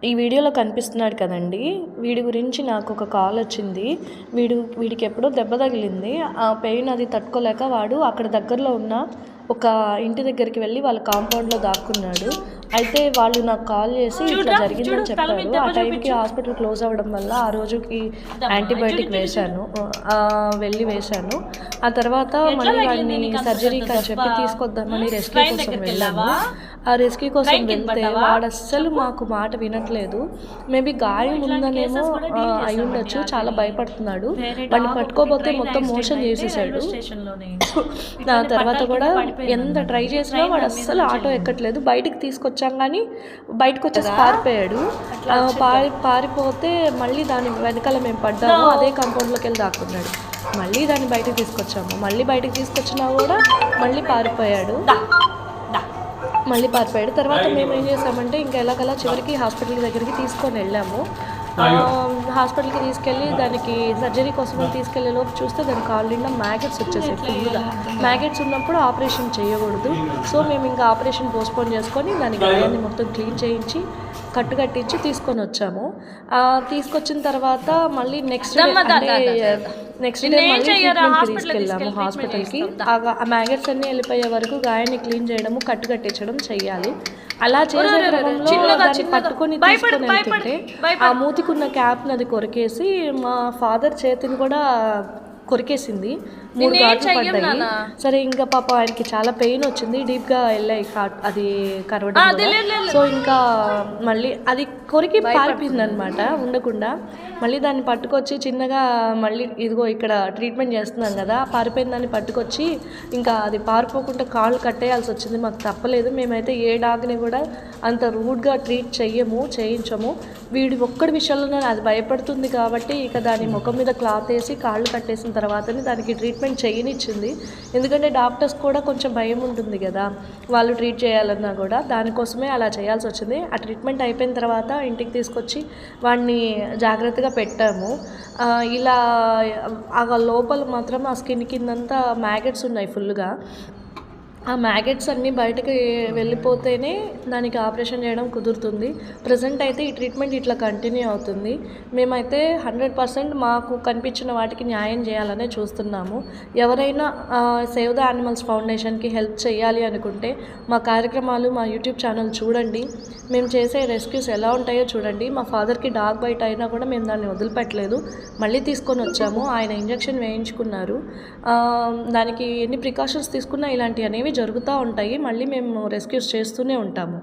ఈ వీడియోలో కనిపిస్తున్నాడు కదండి, వీడి గురించి నాకు ఒక కాల్ వచ్చింది. వీడికి ఎప్పుడో దెబ్బ తగిలింది. ఆ పెయిన్ అది తట్టుకోలేక వాడు అక్కడ దగ్గరలో ఉన్న ఒక ఇంటి దగ్గరికి వెళ్ళి వాళ్ళ కాంపౌండ్లో దాక్కున్నాడు. అయితే వాళ్ళు నాకు కాల్ చేసి ఇట్లా జరిగిందని చెప్పారు. ఆ టైంకి హాస్పిటల్ క్లోజ్ అవ్వడం వల్ల ఆ రోజుకి యాంటీబయాటిక్ వెళ్ళి వేశాను. ఆ తర్వాత మళ్ళీ వాడిని సర్జరీకి అని చెప్పి తీసుకొద్దామని రెస్క్యూ కోసం వెళ్ళాము. ఆ రెస్క్యూ కోసం వెళ్తే వాడు అస్సలు మాకు మాట వినట్లేదు. మేబీ గాయం ఉందనేమో అయి ఉండొచ్చు, చాలా భయపడుతున్నాడు. వాడిని పట్టుకోబోతే మొత్తం మోషన్ చేసేసాడు. ఆ తర్వాత కూడా ఎంత ట్రై చేసినా వాడు అస్సలు ఆటో ఎక్కట్లేదు. బయటికి తీసుకొచ్చాం కానీ బయటకు వచ్చేసి పారిపోయాడు. పారిపోతే మళ్ళీ దాని వెనకాల మేము పడ్డాము. అదే కాంపౌండ్లోకి వెళ్ళి దాక్కున్నాడు. మళ్ళీ దాన్ని బయటకు తీసుకొచ్చాము. మళ్ళీ బయటకు తీసుకొచ్చినా కూడా మళ్ళీ పారిపోయాడు. తర్వాత మేము ఏం చేసామంటే ఇంకా ఎలాగలా చివరికి హాస్పిటల్ దగ్గరికి తీసుకొని వెళ్ళాము. హాస్పిటల్కి తీసుకెళ్ళి దానికి సర్జరీ కోసం తీసుకెళ్లే లోపు చూస్తే దానికి కాళ్ళ నిండా మ్యాగెట్స్ వచ్చేసాయి. ఫుల్గా మ్యాగెట్స్ ఉన్నప్పుడు ఆపరేషన్ చేయకూడదు. సో మేము ఇంకా ఆపరేషన్ పోస్ట్పోన్ చేసుకొని దాని గాయాన్ని మొత్తం క్లీన్ చేయించి కట్టించి తీసుకొని వచ్చాము. తీసుకొచ్చిన తర్వాత మళ్ళీ నెక్స్ట్ డే మళ్ళీ ట్రీట్మెంట్కి తీసుకెళ్ళాము హాస్పిటల్కి. ఆ మ్యాగెట్స్ అన్నీ వెళ్ళిపోయే వరకు గాయాన్ని క్లీన్ చేయడము, కట్టించడం చెయ్యాలి. అలా చేసే క్రమంలో దాన్ని పట్టుకొని తీసుకొని వెళ్తుంటే ఆ మూతికున్న క్యాప్ని అది కొరికేసి మా ఫాదర్ చేతిని కూడా కొరికేసింది. 3 ఘాట్లు పడ్డాయి. సరే ఇంకా పాప ఆయనకి చాలా పెయిన్ వచ్చింది, డీప్గా వెళ్ళాయి అది కరవడం. సో ఇంకా మళ్ళీ అది కొరికి పారిపోయింది అనమాట ఉండకుండా. మళ్ళీ దాన్ని పట్టుకొచ్చి చిన్నగా మళ్ళీ ఇదిగో ఇక్కడ ట్రీట్మెంట్ చేస్తున్నాం కదా, పారిపోయిన దాన్ని పట్టుకొచ్చి ఇంకా అది పారిపోకుండా కాళ్ళు కట్టేయాల్సి వచ్చింది. మాకు తప్పలేదు. మేమైతే ఏ డాగ్ని కూడా అంత రూడ్గా ట్రీట్ చేయించము. వీడి ఒక్కడి విషయంలోనే అది భయపడుతుంది కాబట్టి ఇక దాని ముఖం మీద క్లాత్ వేసి కాళ్ళు కట్టేసిన తర్వాతనే దానికి ట్రీట్మెంట్ చేయనిచ్చింది. ఎందుకంటే డాక్టర్స్ కూడా కొంచెం భయం ఉంటుంది కదా వాళ్ళు ట్రీట్ చేయాలన్నా కూడా, దానికోసమే అలా చేయాల్సి వచ్చింది. ఆ ట్రీట్మెంట్ అయిపోయిన తర్వాత ఇంటికి తీసుకొచ్చి వాడిని జాగ్రత్తగా పెట్టాము. ఇలా ఆ లోపల మాత్రం ఆ స్కిన్ కిందంతా మ్యాగెట్స్ ఉన్నాయి ఫుల్గా. ఆ మ్యాగెట్స్ అన్నీ బయటకు వెళ్ళిపోతేనే దానికి ఆపరేషన్ చేయడం కుదురుతుంది. ప్రజెంట్ అయితే ఈ ట్రీట్మెంట్ ఇట్లా కంటిన్యూ అవుతుంది. మేమైతే 100% మాకు కనిపించిన వాటికి న్యాయం చేయాలనే చూస్తున్నాము. ఎవరైనా సేవ్ ద యానిమల్స్ ఫౌండేషన్కి హెల్ప్ చేయాలి అనుకుంటే మా కార్యక్రమాలు మా యూట్యూబ్ ఛానల్ చూడండి. మేము చేసే రెస్క్యూస్ ఎలా ఉంటాయో చూడండి. మా ఫాదర్కి డాగ్ బైట్ అయినా కూడా మేము దాన్ని వదిలిపెట్టలేదు. మళ్ళీ తీసుకొని వచ్చాము. ఆయన ఇంజెక్షన్ వేయించుకున్నారు. దానికి ఎన్ని ప్రికాషన్స్ తీసుకున్నా ఇలాంటివి అనేవి జరుగుతూ ఉంటాయి. మళ్ళీ మేము రెస్క్యూస్ చేస్తూనే ఉంటాము.